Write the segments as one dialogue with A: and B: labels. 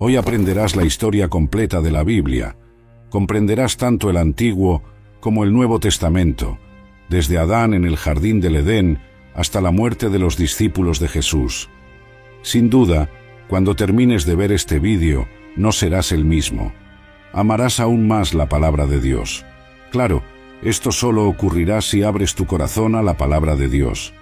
A: Hoy aprenderás la historia completa de la Biblia. Comprenderás tanto el Antiguo como el Nuevo Testamento, desde Adán en el jardín del Edén hasta la muerte de los discípulos de Jesús. Sin duda, cuando termines de ver este vídeo, no serás el mismo. Amarás aún más la palabra de Dios. Claro, esto solo ocurrirá si abres tu corazón a la palabra de Dios.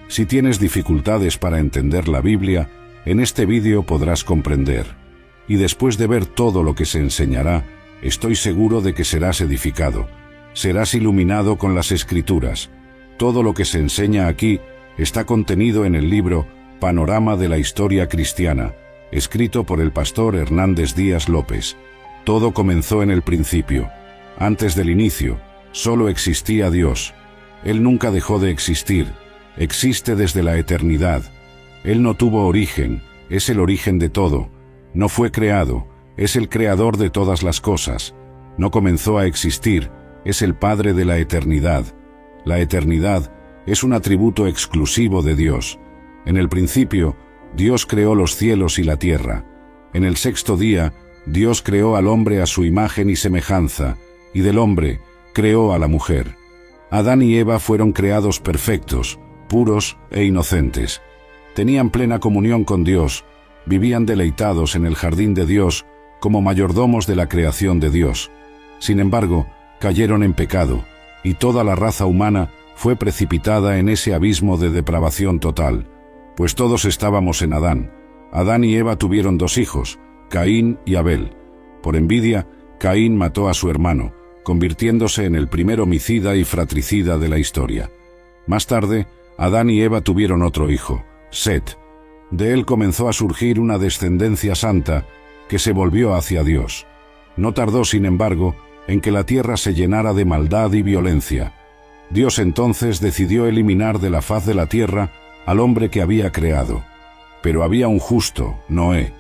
A: Si tienes dificultades para entender la Biblia, en este vídeo podrás comprender. Y después de ver todo lo que se enseñará, estoy seguro de que serás edificado. Serás iluminado con las Escrituras. Todo lo que se enseña aquí está contenido en el libro Panorama de la Historia Cristiana, escrito por el pastor Hernández Díaz López. Todo comenzó en el principio. Antes del inicio, solo existía Dios. Él nunca dejó de existir. Existe desde la eternidad. Él no tuvo origen, es el origen de todo. No fue creado, es el creador de todas las cosas. No comenzó a existir, es el Padre de la eternidad. La eternidad es un atributo exclusivo de Dios. En el principio, Dios creó los cielos y la tierra. En el sexto día, Dios creó al hombre a su imagen y semejanza, y del hombre creó a la mujer. Adán y Eva fueron creados perfectos, puros e inocentes. Tenían plena comunión con Dios, vivían deleitados en el jardín de Dios como mayordomos de la creación de Dios. Sin embargo, cayeron en pecado, y toda la raza humana fue precipitada en ese abismo de depravación total, pues todos estábamos en Adán. Adán y Eva tuvieron dos hijos, Caín y Abel. Por envidia, Caín mató a su hermano, convirtiéndose en el primer homicida y fratricida de la historia. Más tarde, Adán y Eva tuvieron otro hijo, Set. De él comenzó a surgir una descendencia santa que se volvió hacia Dios. No tardó, sin embargo, en que la tierra se llenara de maldad y violencia. Dios entonces decidió eliminar de la faz de la tierra al hombre que había creado. Pero había un justo, Noé.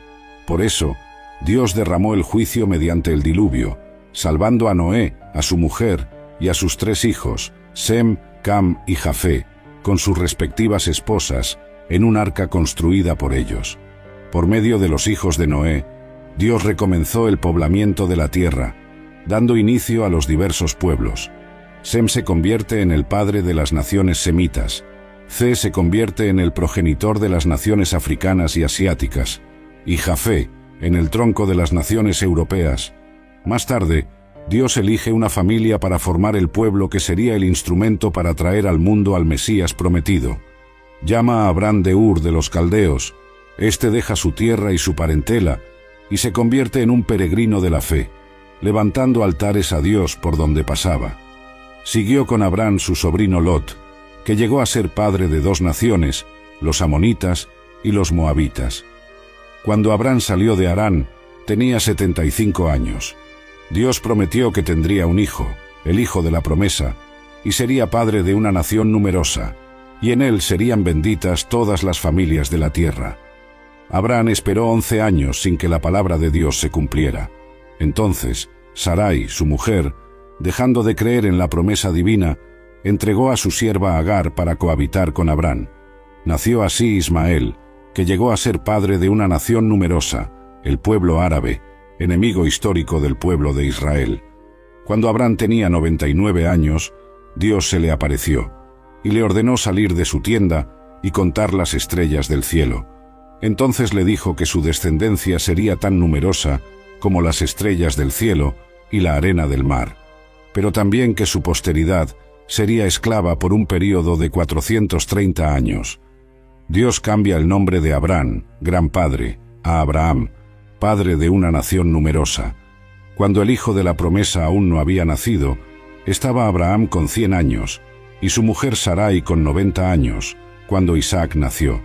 A: Por eso, Dios derramó el juicio mediante el diluvio, salvando a Noé, a su mujer y a sus tres hijos, Sem, Cam y Jafé, con sus respectivas esposas, en un arca construida por ellos. Por medio de los hijos de Noé, Dios recomenzó el poblamiento de la tierra, dando inicio a los diversos pueblos. Sem se convierte en el padre de las naciones semitas. C se convierte en el progenitor de las naciones africanas y asiáticas, y Jafé en el tronco de las naciones europeas. Más tarde, Dios elige una familia para formar el pueblo que sería el instrumento para traer al mundo al Mesías prometido. Llama a Abraham de Ur de los Caldeos. Este deja su tierra y su parentela, y se convierte en un peregrino de la fe, levantando altares a Dios por donde pasaba. Siguió con Abraham su sobrino Lot, que llegó a ser padre de dos naciones, los amonitas y los moabitas. Cuando Abraham salió de Harán, tenía 75 años. Dios prometió que tendría un hijo, el hijo de la promesa, y sería padre de una nación numerosa, y en él serían benditas todas las familias de la tierra. Abraham esperó 11 años sin que la palabra de Dios se cumpliera. Entonces, Sarai, su mujer, dejando de creer en la promesa divina, entregó a su sierva Agar para cohabitar con Abraham. Nació así Ismael, que llegó a ser padre de una nación numerosa, el pueblo árabe, enemigo histórico del pueblo de Israel. Cuando Abraham tenía 99 años, Dios se le apareció y le ordenó salir de su tienda y contar las estrellas del cielo. Entonces le dijo que su descendencia sería tan numerosa como las estrellas del cielo y la arena del mar, pero también que su posteridad sería esclava por un período de 430 años. Dios cambia el nombre de Abraham, gran padre, a Abraham, padre de una nación numerosa. Cuando el hijo de la promesa aún no había nacido, estaba Abraham con 100 años, y su mujer Sarai con 90 años, cuando Isaac nació.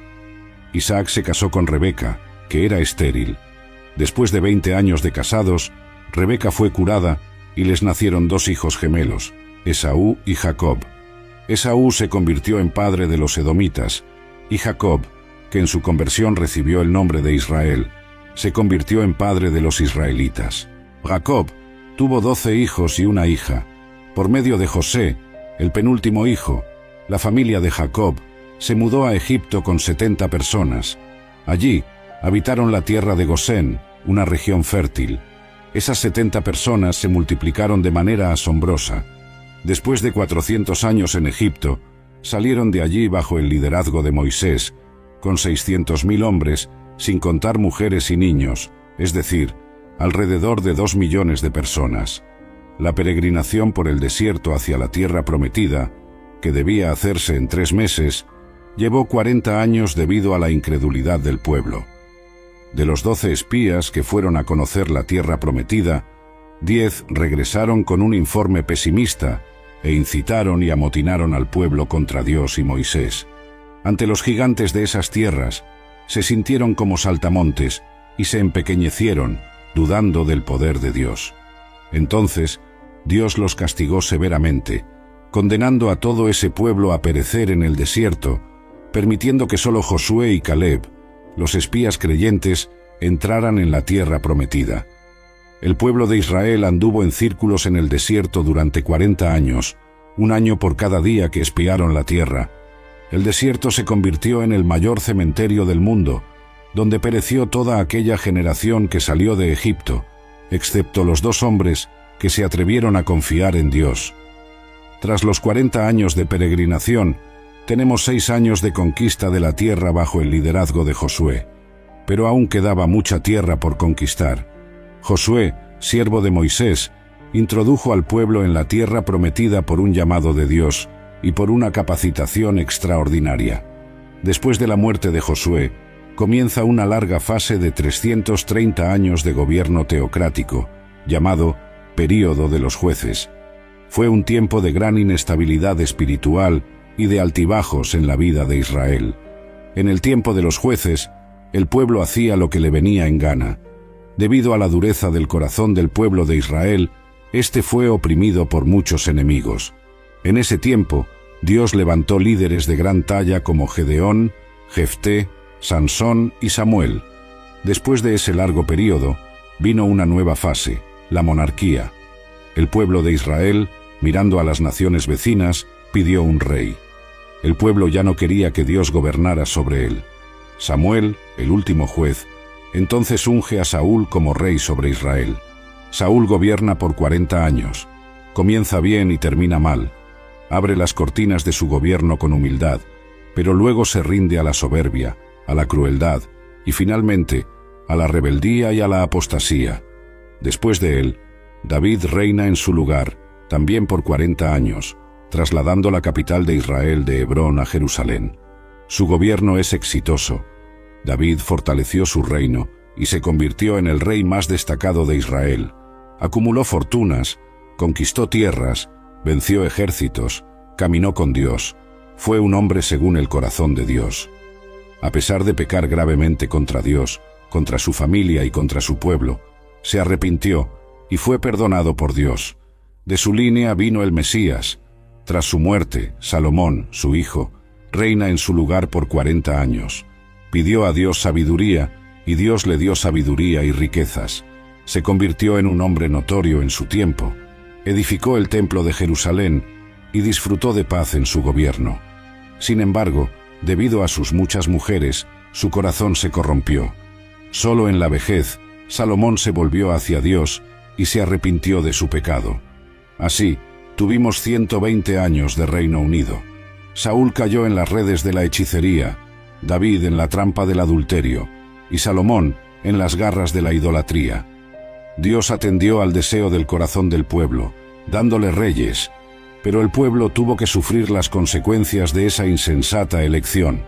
A: Isaac se casó con Rebeca, que era estéril. Después de 20 años de casados, Rebeca fue curada y les nacieron dos hijos gemelos, Esaú y Jacob. Esaú se convirtió en padre de los edomitas, y Jacob, que en su conversión recibió el nombre de Israel, se convirtió en padre de los israelitas. Jacob tuvo 12 hijos y una hija. Por medio de José, el penúltimo hijo, la familia de Jacob se mudó a Egipto con 70 personas. Allí habitaron la tierra de Gosén, una región fértil. Esas 70 personas se multiplicaron de manera asombrosa. Después de 400 años en Egipto, salieron de allí bajo el liderazgo de Moisés, con 600.000 hombres, sin contar mujeres y niños, es decir, alrededor de 2 millones de personas. La peregrinación por el desierto hacia la tierra prometida, que debía hacerse en 3 meses, llevó 40 años debido a la incredulidad del pueblo. De los 12 espías que fueron a conocer la tierra prometida, 10 regresaron con un informe pesimista e incitaron y amotinaron al pueblo contra Dios y Moisés. Ante los gigantes de esas tierras, se sintieron como saltamontes y se empequeñecieron, dudando del poder de Dios. Entonces, Dios los castigó severamente, condenando a todo ese pueblo a perecer en el desierto, permitiendo que solo Josué y Caleb, los espías creyentes, entraran en la tierra prometida. El pueblo de Israel anduvo en círculos en el desierto durante 40 años, un año por cada día que espiaron la tierra. El desierto se convirtió en el mayor cementerio del mundo, donde pereció toda aquella generación que salió de Egipto, excepto los 2 hombres que se atrevieron a confiar en Dios. Tras los 40 años de peregrinación, tenemos 6 años de conquista de la tierra bajo el liderazgo de Josué, pero aún quedaba mucha tierra por conquistar. Josué, siervo de Moisés, introdujo al pueblo en la tierra prometida por un llamado de Dios y por una capacitación extraordinaria. Después de la muerte de Josué, comienza una larga fase de 330 años de gobierno teocrático, llamado Período de los Jueces. Fue un tiempo de gran inestabilidad espiritual y de altibajos en la vida de Israel. En el tiempo de los jueces, el pueblo hacía lo que le venía en gana. Debido a la dureza del corazón del pueblo de Israel, este fue oprimido por muchos enemigos. En ese tiempo, Dios levantó líderes de gran talla como Gedeón, Jefté, Sansón y Samuel. Después de ese largo período, vino una nueva fase, la monarquía. El pueblo de Israel, mirando a las naciones vecinas, pidió un rey. El pueblo ya no quería que Dios gobernara sobre él. Samuel, el último juez, entonces unge a Saúl como rey sobre Israel. Saúl gobierna por 40 años. Comienza bien y termina mal. Abre las cortinas de su gobierno con humildad, pero luego se rinde a la soberbia, a la crueldad y finalmente a la rebeldía y a la apostasía. Después de él, David reina en su lugar, también por 40 años, trasladando la capital de Israel de Hebrón a Jerusalén. Su gobierno es exitoso. David fortaleció su reino y se convirtió en el rey más destacado de Israel. Acumuló fortunas, conquistó tierras, venció ejércitos, caminó con Dios. Fue un hombre según el corazón de Dios. A pesar de pecar gravemente contra Dios, contra su familia y contra su pueblo, se arrepintió y fue perdonado por Dios. De su línea vino el Mesías. Tras su muerte, Salomón, su hijo, reina en su lugar por 40 años. Pidió a Dios sabiduría, y Dios le dio sabiduría y riquezas. Se convirtió en un hombre notorio en su tiempo. Edificó el templo de Jerusalén y disfrutó de paz en su gobierno. Sin embargo, debido a sus muchas mujeres, su corazón se corrompió. Solo en la vejez, Salomón se volvió hacia Dios y se arrepintió de su pecado. Así, tuvimos 120 años de Reino Unido. Saúl cayó en las redes de la hechicería, David en la trampa del adulterio, y Salomón en las garras de la idolatría. Dios atendió al deseo del corazón del pueblo, dándole reyes, pero el pueblo tuvo que sufrir las consecuencias de esa insensata elección.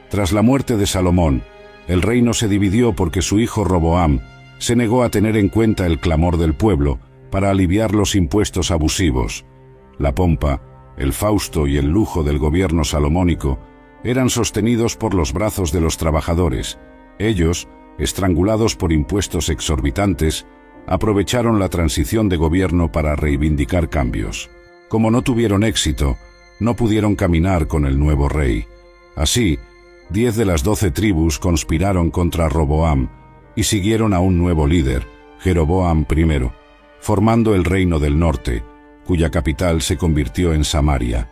A: Tras la muerte de Salomón, el reino se dividió porque su hijo Roboam se negó a tener en cuenta el clamor del pueblo para aliviar los impuestos abusivos. La pompa, el fausto y el lujo del gobierno salomónico eran sostenidos por los brazos de los trabajadores. Ellos, estrangulados por impuestos exorbitantes, aprovecharon la transición de gobierno para reivindicar cambios. Como no tuvieron éxito, no pudieron caminar con el nuevo rey. Así, 10 de las 12 tribus conspiraron contra Roboam y siguieron a un nuevo líder, Jeroboam I, formando el Reino del Norte, cuya capital se convirtió en Samaria.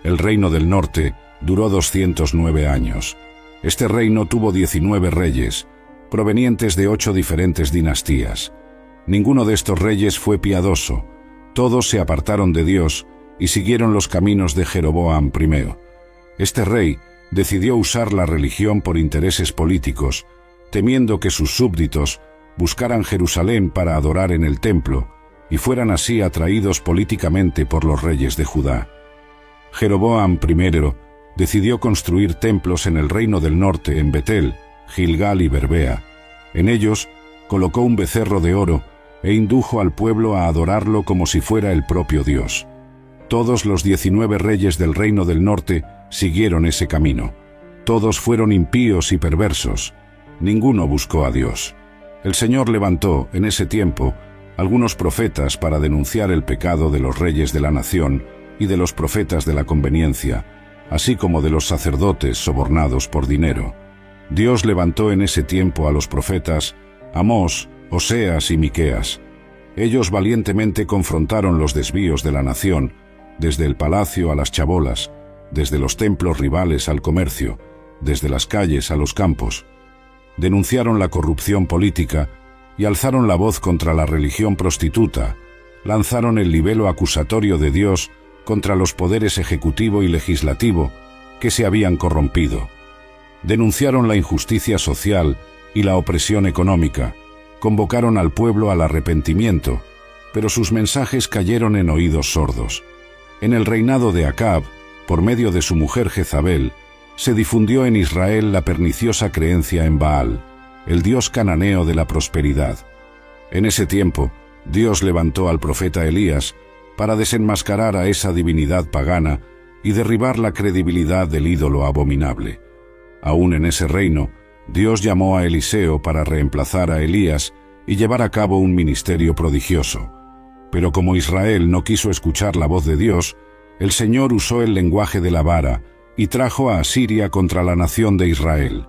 A: El Reino del Norte duró 209 años. Este reino tuvo 19 reyes, provenientes de 8 diferentes dinastías. Ninguno de estos reyes fue piadoso, todos se apartaron de Dios y siguieron los caminos de Jeroboam I. Este rey decidió usar la religión por intereses políticos, temiendo que sus súbditos buscaran Jerusalén para adorar en el templo y fueran así atraídos políticamente por los reyes de Judá. Jeroboam I decidió construir templos en el reino del norte, en Betel, Gilgal y Berbea. En ellos colocó un becerro de oro e indujo al pueblo a adorarlo como si fuera el propio Dios. Todos los 19 reyes del reino del norte siguieron ese camino. Todos fueron impíos y perversos. Ninguno buscó a Dios. El Señor levantó, en ese tiempo, algunos profetas para denunciar el pecado de los reyes de la nación y de los profetas de la conveniencia, así como de los sacerdotes sobornados por dinero. Dios levantó en ese tiempo a los profetas Amós, Oseas y Miqueas. Ellos valientemente confrontaron los desvíos de la nación, desde el palacio a las chabolas, desde los templos rivales al comercio, desde las calles a los campos. Denunciaron la corrupción política y alzaron la voz contra la religión prostituta, lanzaron el libelo acusatorio de Dios contra los poderes ejecutivo y legislativo que se habían corrompido. Denunciaron la injusticia social y la opresión económica, convocaron al pueblo al arrepentimiento, pero sus mensajes cayeron en oídos sordos. En el reinado de Acab, por medio de su mujer Jezabel, se difundió en Israel la perniciosa creencia en Baal, el dios cananeo de la prosperidad. En ese tiempo, Dios levantó al profeta Elías para desenmascarar a esa divinidad pagana y derribar la credibilidad del ídolo abominable. Aún en ese reino, Dios llamó a Eliseo para reemplazar a Elías y llevar a cabo un ministerio prodigioso. Pero como Israel no quiso escuchar la voz de Dios, el Señor usó el lenguaje de la vara y trajo a Asiria contra la nación de Israel.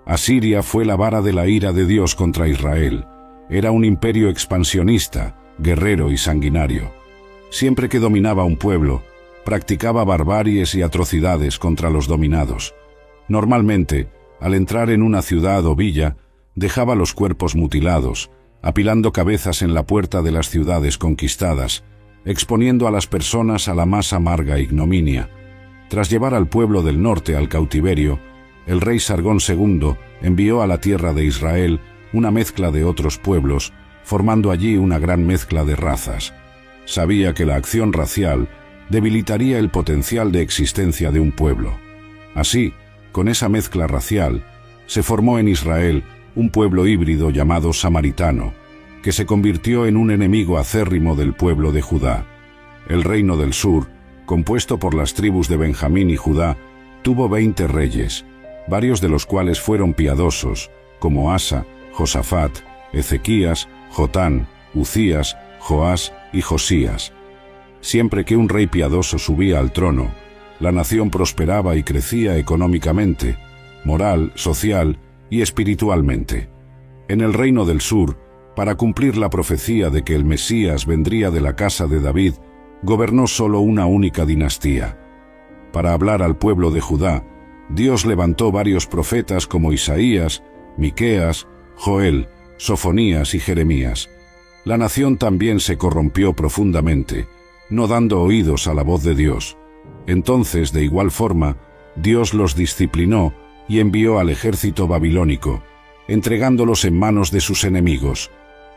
A: Asiria fue la vara de la ira de Dios contra Israel. Era un imperio expansionista, guerrero y sanguinario. Siempre que dominaba un pueblo, practicaba barbaries y atrocidades contra los dominados. Normalmente, al entrar en una ciudad o villa, dejaba los cuerpos mutilados, apilando cabezas en la puerta de las ciudades conquistadas, exponiendo a las personas a la más amarga ignominia. Tras llevar al pueblo del norte al cautiverio, el rey Sargón II envió a la tierra de Israel una mezcla de otros pueblos, formando allí una gran mezcla de razas. Sabía que la acción racial debilitaría el potencial de existencia de un pueblo. Así, con esa mezcla racial, se formó en Israel un pueblo híbrido llamado samaritano, que se convirtió en un enemigo acérrimo del pueblo de Judá. El reino del sur, compuesto por las tribus de Benjamín y Judá, tuvo 20 reyes, varios de los cuales fueron piadosos, como Asa, Josafat, Ezequías, Jotán, Uzías, Joás y Josías. Siempre que un rey piadoso subía al trono, la nación prosperaba y crecía económicamente, moral, social y espiritualmente. En el reino del sur, para cumplir la profecía de que el Mesías vendría de la casa de David, gobernó solo una única dinastía. Para hablar al pueblo de Judá, Dios levantó varios profetas como Isaías, Miqueas, Joel, Sofonías y Jeremías. La nación también se corrompió profundamente, no dando oídos a la voz de Dios. Entonces, de igual forma, Dios los disciplinó y envió al ejército babilónico, entregándolos en manos de sus enemigos.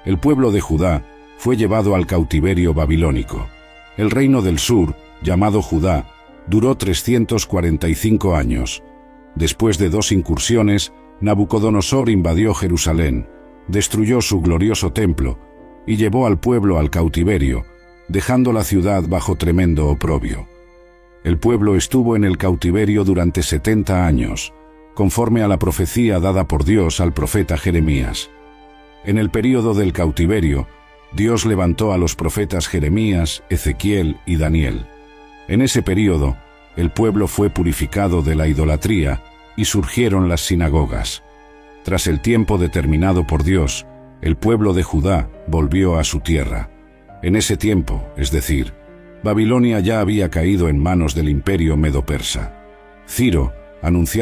A: El pueblo de Judá fue llevado al cautiverio babilónico. El reino del sur, llamado Judá, duró 345 años. Después de 2 incursiones, Nabucodonosor invadió Jerusalén, destruyó su glorioso templo y llevó al pueblo al cautiverio, dejando la ciudad bajo tremendo oprobio. El pueblo estuvo en el cautiverio durante 70 años, conforme a la profecía dada por Dios al profeta Jeremías. En el período del cautiverio, Dios levantó a los profetas Jeremías, Ezequiel y Daniel. En ese período, el pueblo fue purificado de la idolatría y surgieron las sinagogas. Tras el tiempo determinado por Dios, el pueblo de Judá volvió a su tierra. En ese tiempo, es decir, Babilonia ya había caído en manos del imperio medo-persa. Ciro, anunciado